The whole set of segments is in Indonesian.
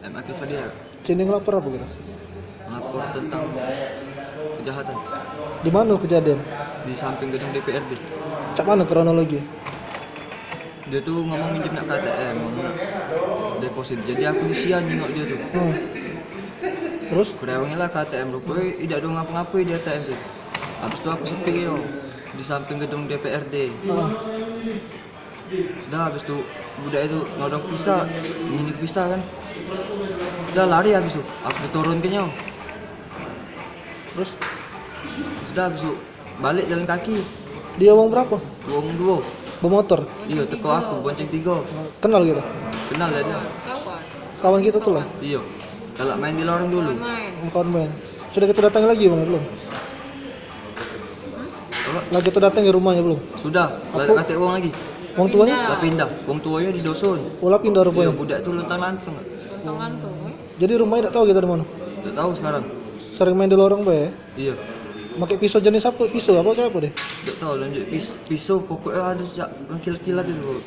Akil Fadia Sini ngelapor apa gitu? melapor tentang kejahatan Di mana kejadian? di samping gedung DPRD. Cak mana kronologi? Dia tuh ngomong minjem nak KTM, ngomong nak deposit. Jadi aku isian nengok dia tuh. Terus? Kurewangin lah KTM rupanya tidak ada ngapa-ngapa di ATM tuh. Habis itu aku sepi yo di samping gedung DPRD. Sudah habis itu budak itu nodong pisah, ini pisah kan. Sudah lari habis itu, aku turun ke nyaw. Terus? Sudah habis itu balik jalan kaki. Dia uang berapa? Uang dua. Bermotor? Iya, teko aku bonceng 3. Kenal gitu? Kenal ya dia. Kawan kita tuh lah? Iya. Kalau main di lorong dulu. Kawan main. Sudah kita datang lagi bang belum? Apa? Lagi kita datang ke rumahnya belum? Sudah, balik kate uang lagi. Uang tuanya? Lah pindah. Uang tuanya di dusun. Pola pindah Iya, rupanya. budak itu luntang-lantung. Jadi rumahnya tak tahu kita di mana? Udah tahu sekarang. Sering main di lorong be? Iya. Pakai pisau jenis apa? Pisau apa kayak apa deh? Udah tahu lanjut pisau pokoknya ada kilat-kilat itu.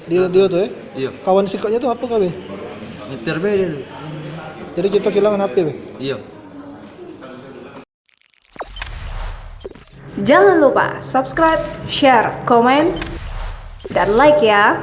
Dia tuh ya? Iya. Kawan sikapnya tuh apa kabe? Nyetir be dia tuh. Jadi kita kehilangan HP be? Iya. Jangan lupa subscribe, share, komen, dan like ya.